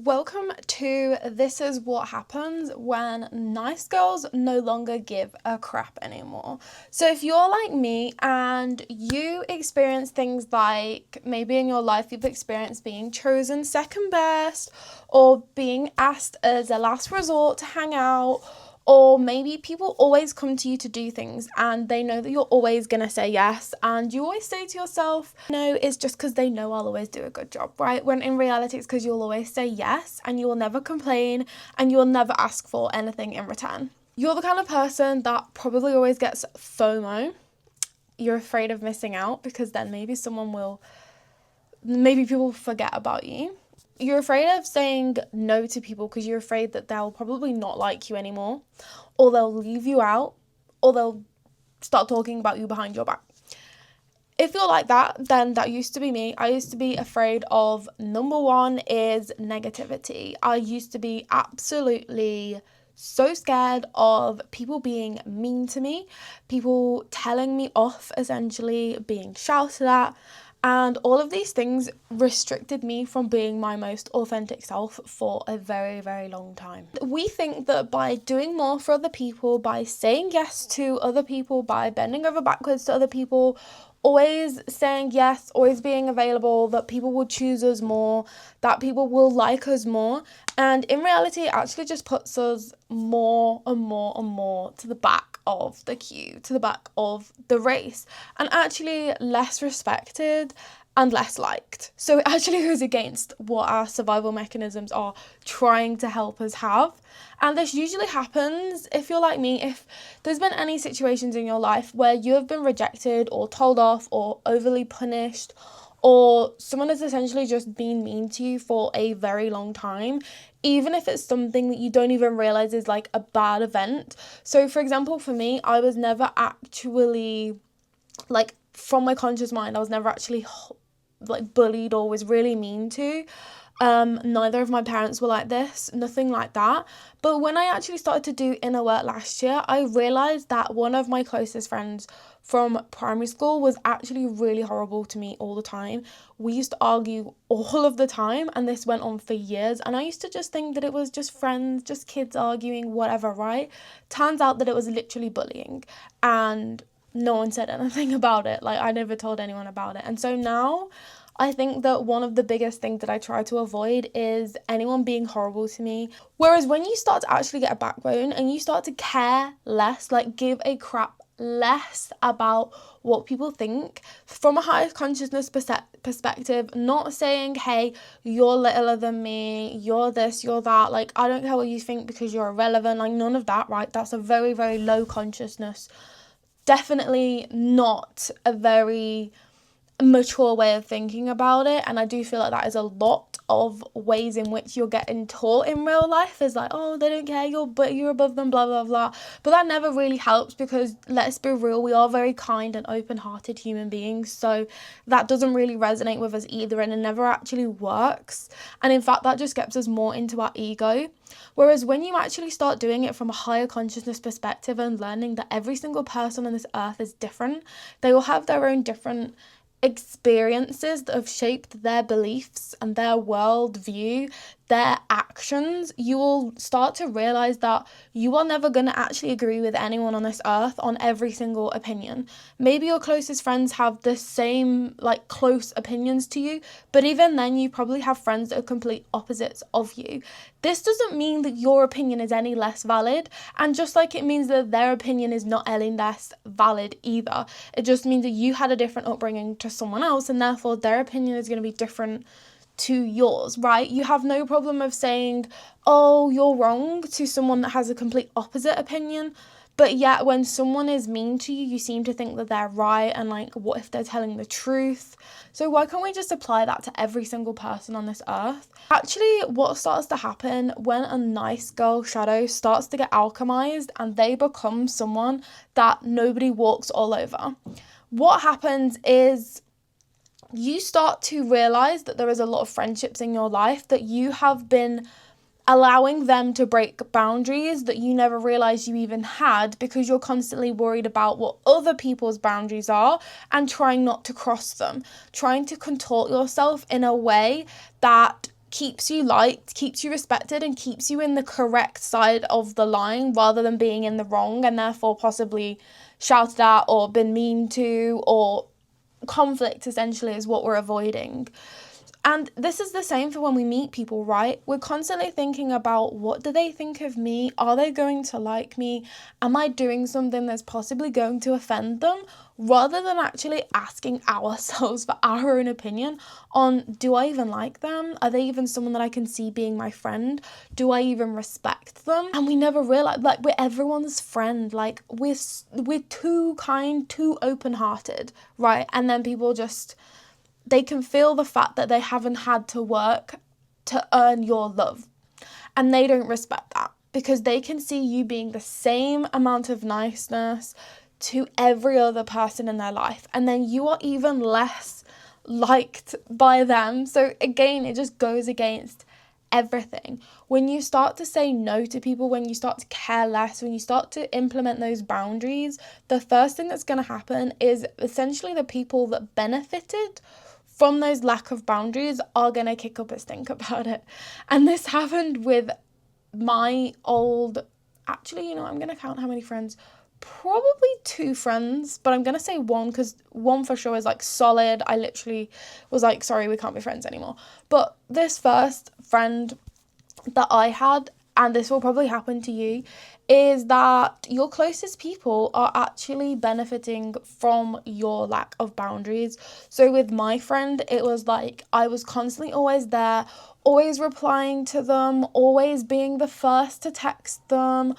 Welcome to This Is What Happens When Nice Girls No Longer Give a Crap Anymore. So if you're like me and you experience things like maybe in your life you've experienced being chosen second best or being asked as a last resort to hang out, or maybe people always come to you to do things and they know that you're always going to say yes, and you always say to yourself, no, it's just because they know I'll always do a good job, right? When in reality, it's because you'll always say yes and you will never complain and you will never ask for anything in return. You're the kind of person that probably always gets FOMO. You're afraid of missing out because then maybe people forget about you. You're afraid of saying no to people because you're afraid that they'll probably not like you anymore, or they'll leave you out, or they'll start talking about you behind your back. If you're like that, then that used to be me. I used to be afraid of, number one is negativity. I used to be absolutely so scared of people being mean to me, people telling me off, essentially being shouted at. And all of these things restricted me from being my most authentic self for a very, very long time. We think that by doing more for other people, by saying yes to other people, by bending over backwards to other people, always saying yes, always being available, that people will choose us more, that people will like us more. And in reality, it actually just puts us more and more and more to the back of the queue, to the back of the race, and actually less respected and less liked. So it actually goes against what our survival mechanisms are trying to help us have. And this usually happens, if you're like me, if there's been any situations in your life where you have been rejected or told off or overly punished, or someone has essentially just been mean to you for a very long time, even if it's something that you don't even realize is like a bad event. So for example, for me, I was never actually, like, from my conscious mind, I was never actually like bullied or was really mean to. Neither of my parents were like this, nothing like that. But when I actually started to do inner work last year, I realized that one of my closest friends from primary school was actually really horrible to me all the time. We used to argue all of the time, and this went on for years, and I used to just think that it was just friends, just kids arguing, whatever, right? Turns out that it was literally bullying, and no one said anything about it. Like, I never told anyone about it. And so now I think that one of the biggest things that I try to avoid is anyone being horrible to me. Whereas when you start to actually get a backbone and you start to care less, like give a crap less about what people think from a higher consciousness perspective, not saying, hey, you're littler than me, you're this, you're that, like, I don't care what you think because you're irrelevant, like, none of that, right? That's a very, very low consciousness. Definitely not a very mature way of thinking about it. And I do feel like that is a lot of ways in which you're getting taught in real life, is like, oh, they don't care, you're above them, blah blah blah. But that never really helps, because let's be real, we are very kind and open-hearted human beings, so that doesn't really resonate with us either, and it never actually works. And in fact, that just gets us more into our ego. Whereas when you actually start doing it from a higher consciousness perspective and learning that every single person on this earth is different, they will have their own different experiences that have shaped their beliefs and their worldview, their actions, you will start to realize that you are never going to actually agree with anyone on this earth on every single opinion. Maybe your closest friends have the same, like, close opinions to you, but even then you probably have friends that are complete opposites of you. This doesn't mean that your opinion is any less valid, and just like it means that their opinion is not any less valid either, it just means that you had a different upbringing to someone else, and therefore their opinion is going to be different to yours, right? You have no problem of saying, oh, you're wrong, to someone that has a complete opposite opinion. But yet when someone is mean to you, you seem to think that they're right, and like, what if they're telling the truth? So why can't we just apply that to every single person on this earth? Actually, what starts to happen when a nice girl shadow starts to get alchemized and they become someone that nobody walks all over, what happens is you start to realize that there is a lot of friendships in your life that you have been allowing them to break boundaries that you never realized you even had, because you're constantly worried about what other people's boundaries are and trying not to cross them, trying to contort yourself in a way that keeps you liked, keeps you respected, and keeps you in the correct side of the line rather than being in the wrong and therefore possibly shouted at or been mean to, or conflict essentially is what we're avoiding. And this is the same for when we meet people, right? We're constantly thinking about, what do they think of me? Are they going to like me? Am I doing something that's possibly going to offend them? Rather than actually asking ourselves for our own opinion on, do I even like them? Are they even someone that I can see being my friend? Do I even respect them? And we never realize, like, we're everyone's friend. Like, we're too kind, too open-hearted, right? And then people just, they can feel the fact that they haven't had to work to earn your love. And they don't respect that because they can see you being the same amount of niceness to every other person in their life. And then you are even less liked by them. So again, it just goes against everything. When you start to say no to people, when you start to care less, when you start to implement those boundaries, the first thing that's going to happen is essentially the people that benefited from those lack of boundaries are going to kick up a stink about it. And this happened with my old, actually, you know, I'm going to count how many friends, probably 2 friends, but I'm going to say 1 because 1 for sure is like solid. I literally was like, sorry, we can't be friends anymore. But this first friend that I had, and this will probably happen to you, is that your closest people are actually benefiting from your lack of boundaries. So with my friend, it was like I was constantly always there, always replying to them, always being the first to text them,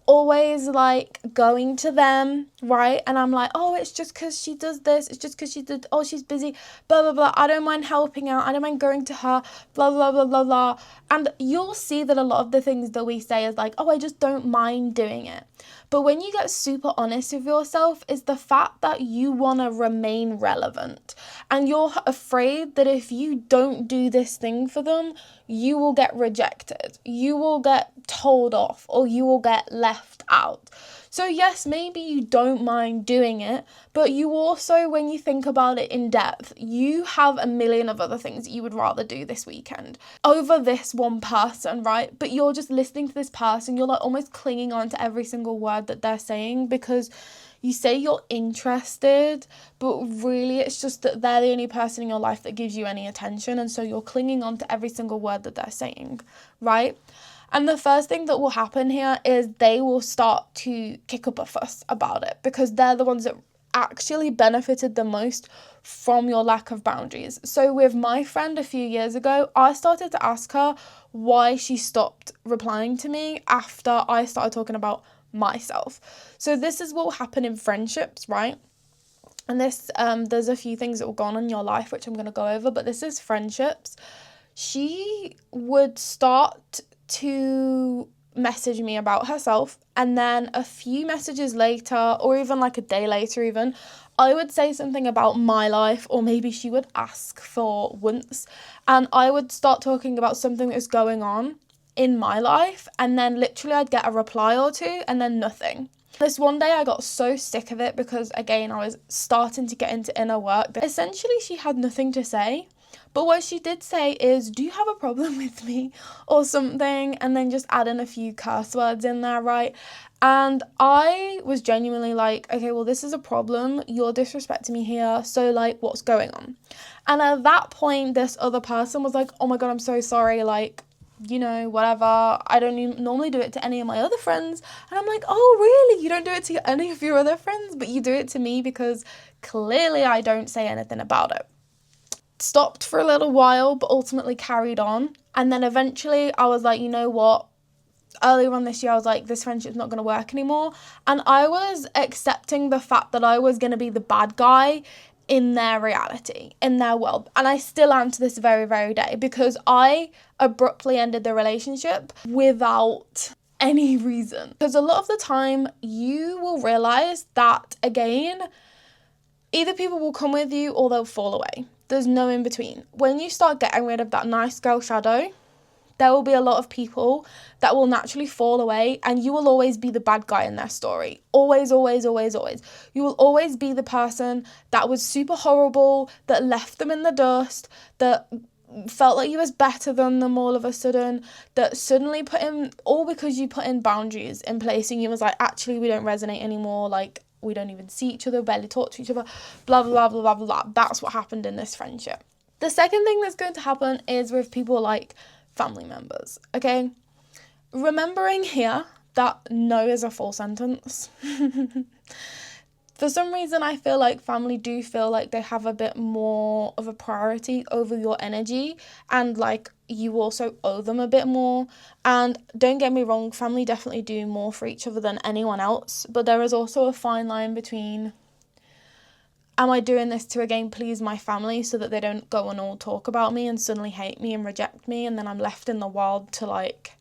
always like going to them, right? And I'm like, oh, it's just because she does this, it's just because she did, oh, she's busy, blah blah blah, I don't mind helping out, I don't mind going to her, blah blah blah blah blah. And you'll see that a lot of the things that we say is like, oh, I just don't mind doing it. But when you get super honest with yourself, is the fact that you want to remain relevant and you're afraid that if you don't do this thing for them, you will get rejected, you will get told off, or you will get left out. So yes, maybe you don't mind doing it, but you also, when you think about it in depth, you have a million of other things that you would rather do this weekend over this one person, right? But you're just listening to this person, you're like almost clinging on to every single word that they're saying because you say you're interested, but really it's just that they're the only person in your life that gives you any attention, and so you're clinging on to every single word that they're saying, right? And the first thing that will happen here is they will start to kick up a fuss about it because they're the ones that actually benefited the most from your lack of boundaries. So with my friend a few years ago, I started to ask her why she stopped replying to me after I started talking about myself. So this is what will happen in friendships, right? And this, there's a few things that will go on in your life which I'm going to go over, but this is friendships. She would start to message me about herself, and then a few messages later, or even like a day later even, I would say something about my life, or maybe she would ask for once, and I would start talking about something that was going on in my life, and then literally I'd get a reply or two and then nothing. This one day I got so sick of it because again I was starting to get into inner work. Essentially she had nothing to say, but what she did say is, do you have a problem with me or something? And then just add in a few curse words in there, right? And I was genuinely like, okay, well, this is a problem. You're disrespecting me here. So like, what's going on? And at that point, this other person was like, oh my God, I'm so sorry. Like, you know, whatever. I don't even normally do it to any of my other friends. And I'm like, oh, really? You don't do it to any of your other friends, but you do it to me because clearly I don't say anything about it. Stopped for a little while, but ultimately carried on. And then eventually I was like, you know what? Earlier on this year, I was like, this friendship's not going to work anymore. And I was accepting the fact that I was going to be the bad guy in their reality, in their world. And I still am to this very, very day because I abruptly ended the relationship without any reason. Because a lot of the time you will realize that, again, either people will come with you or they'll fall away. There's no in between. When you start getting rid of that nice girl shadow, there will be a lot of people that will naturally fall away, and you will always be the bad guy in their story. Always, always, always, always. You will always be the person that was super horrible, that left them in the dust, that felt like you was better than them all of a sudden, that suddenly put in, all because you put in boundaries in place and you was like, actually we don't resonate anymore, like we don't even see each other, barely talk to each other, blah blah blah blah blah blah. That's what happened in this friendship. The second thing that's going to happen is with people like family members. Okay, remembering here that no is a full sentence. For some reason, I feel like family do feel like they have a bit more of a priority over your energy, and like you also owe them a bit more. And don't get me wrong, family definitely do more for each other than anyone else, but there is also a fine line between, am I doing this to again please my family so that they don't go and all talk about me and suddenly hate me and reject me, and then I'm left in the wild to like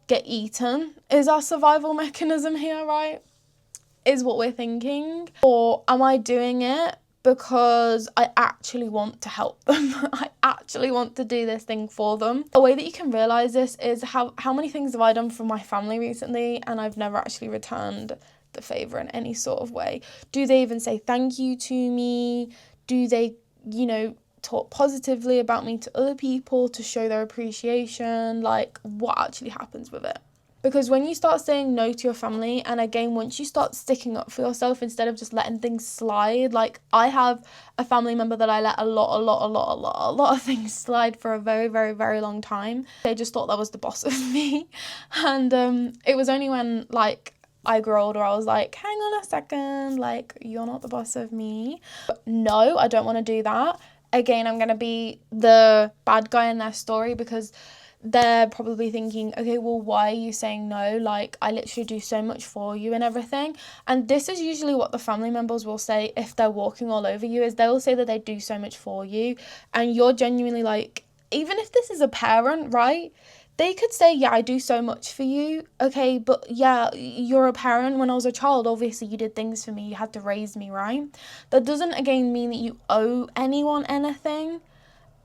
get eaten? Is our survival mechanism here, right? Is what we're thinking? Or am I doing it because I actually want to help them? I actually want to do this thing for them. A way that you can realise this is how many things have I done for my family recently and I've never actually returned the favour in any sort of way. Do they even say thank you to me? Do they, talk positively about me to other people to show their appreciation? Like, what actually happens with it? Because when you start saying no to your family, and again, once you start sticking up for yourself instead of just letting things slide, like I have a family member that I let a lot of things slide for a very, very, very long time. They just thought that was the boss of me. And it was only when like I grew older, I was like, hang on a second, like you're not the boss of me. But no, I don't want to do that. Again, I'm going to be the bad guy in their story because they're probably thinking, okay, well, why are you saying no? Like, I literally do so much for you and everything. And this is usually what the family members will say if they're walking all over you, is they'll say that they do so much for you. And you're genuinely like, even if this is a parent, right? They could say, yeah, I do so much for you. Okay, but yeah, you're a parent. When I was a child, obviously you did things for me. You had to raise me, right? That doesn't, again, mean that you owe anyone anything.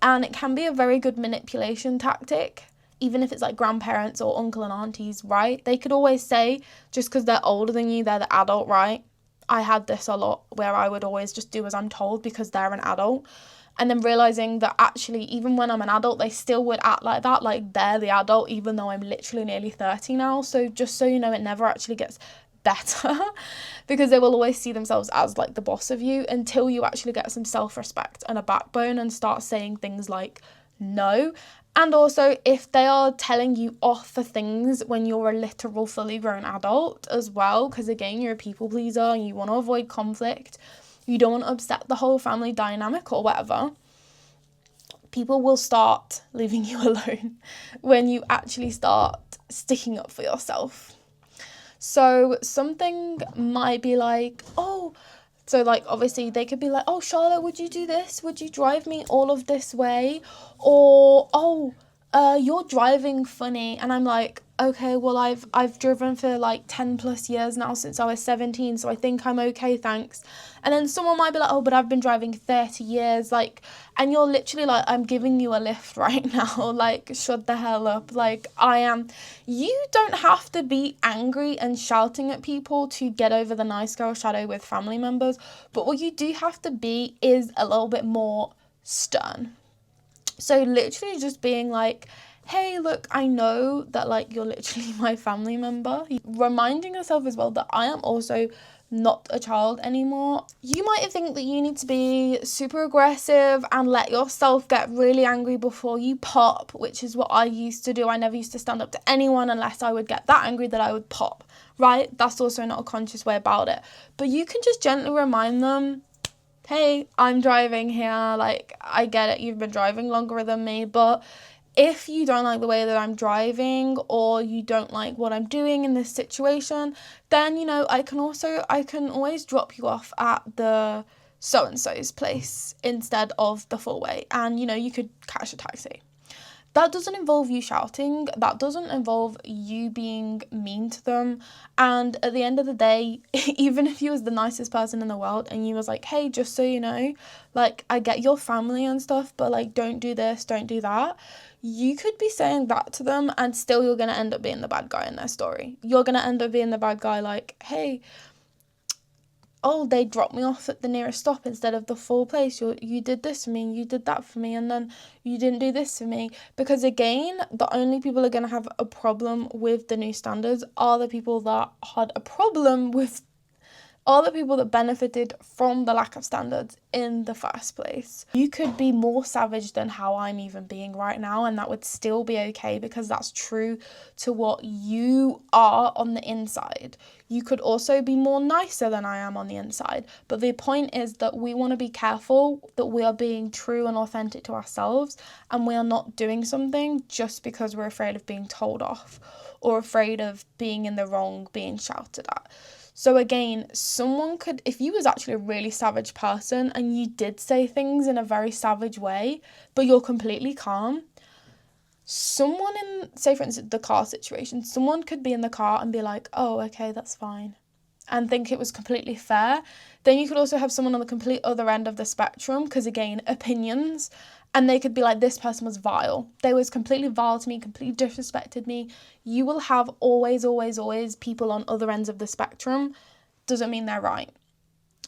And it can be a very good manipulation tactic, even if it's like grandparents or uncle and aunties, right? They could always say, just because they're older than you, they're the adult, right? I had this a lot where I would always just do as I'm told because they're an adult. And then realising that actually, even when I'm an adult, they still would act like that, like they're the adult, even though I'm literally nearly 30 now. So just so you know, it never actually gets better because they will always see themselves as like the boss of you until you actually get some self-respect and a backbone and start saying things like no. And also, if they are telling you off for things when you're a literal fully grown adult as well, because again, you're a people pleaser and you want to avoid conflict, you don't want to upset the whole family dynamic or whatever, people will start leaving you alone when you actually start sticking up for yourself. So something might be like, so like obviously they could be like, oh, Charlotte, would you do this? Would you drive me all of this way? Or, you're driving funny. And I'm like, okay, well, I've driven for like 10 plus years now since I was 17, so I think I'm okay, thanks. And then someone might be like, oh, but I've been driving 30 years, like, and you're literally like, I'm giving you a lift right now, like, shut the hell up, like, I am. You don't have to be angry and shouting at people to get over the nice girl shadow with family members, but what you do have to be is a little bit more stern. So literally just being like, hey, look, I know that like you're literally my family member. Reminding yourself as well that I am also not a child anymore. You might think that you need to be super aggressive and let yourself get really angry before you pop, which is what I used to do. I never used to stand up to anyone unless I would get that angry that I would pop, right? That's also not a conscious way about it. But you can just gently remind them, hey, I'm driving here, like, I get it, you've been driving longer than me, but if you don't like the way that I'm driving or you don't like what I'm doing in this situation, then, I can always drop you off at the so-and-so's place instead of the full way, and, you could catch a taxi. That doesn't involve you shouting. That doesn't involve you being mean to them. And at the end of the day, even if you was the nicest person in the world and you was like, hey, just so you know, like, I get your family and stuff, but like, don't do this, don't do that. You could be saying that to them and still you're going to end up being the bad guy in their story. You're going to end up being the bad guy like, hey, oh, they dropped me off at the nearest stop instead of the full place. You did this for me, you did that for me, and then you didn't do this for me. Because again, the only people who are going to have a problem with the new standards are the people that had a problem with are the people that benefited from the lack of standards in the first place. You could be more savage than how I'm even being right now, and that would still be okay because that's true to what you are on the inside. You could also be more nicer than I am on the inside, but the point is that we want to be careful that we are being true and authentic to ourselves, and we are not doing something just because we're afraid of being told off or afraid of being in the wrong, being shouted at. So again, someone could, if you was actually a really savage person and you did say things in a very savage way, but you're completely calm, someone in, say for instance, the car situation, someone could be in the car and be like, oh, okay, that's fine, and think it was completely fair. Then you could also have someone on the complete other end of the spectrum, because again, opinions, and they could be like, this person was vile. They was completely vile to me, completely disrespected me. You will have always, always, always people on other ends of the spectrum. Doesn't mean they're right.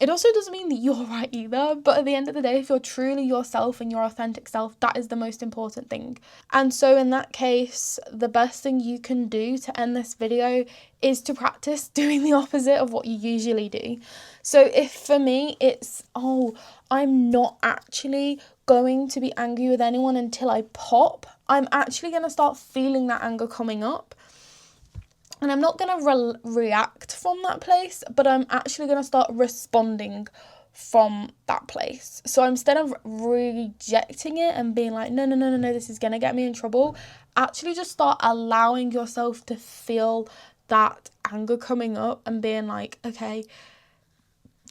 It also doesn't mean that you're right either, but at the end of the day, if you're truly yourself and your authentic self, that is the most important thing. And so in that case, the best thing you can do to end this video is to practice doing the opposite of what you usually do. So if for me it's, oh, I'm not actually going to be angry with anyone until I pop, I'm actually going to start feeling that anger coming up. And I'm not going to react from that place, but I'm actually going to start responding from that place. So instead of rejecting it and being like, no, no, no, no, no, this is going to get me in trouble, actually just start allowing yourself to feel that anger coming up and being like, okay,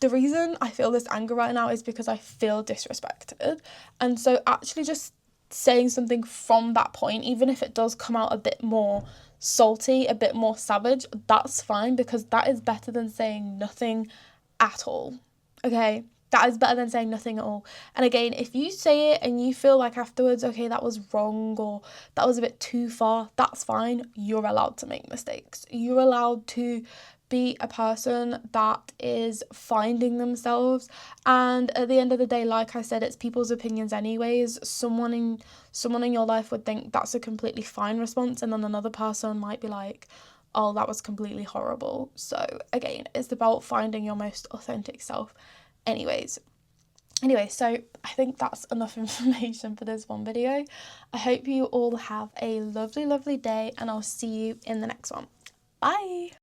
the reason I feel this anger right now is because I feel disrespected. And so actually just saying something from that point, even if it does come out a bit more salty, a bit more savage, that's fine, because that is better than saying nothing at all. Okay, that is better than saying nothing at all. And again, if you say it and you feel like afterwards, okay, that was wrong or that was a bit too far, that's fine. You're allowed to make mistakes. You're allowed to be a person that is finding themselves, and at the end of the day, like I said, it's people's opinions anyways. Someone in your life would think that's a completely fine response, and then another person might be like, oh, that was completely horrible. So again, it's about finding your most authentic self. Anyway, so I think that's enough information for this one video. I hope you all have a lovely, lovely day, and I'll see you in the next one. Bye.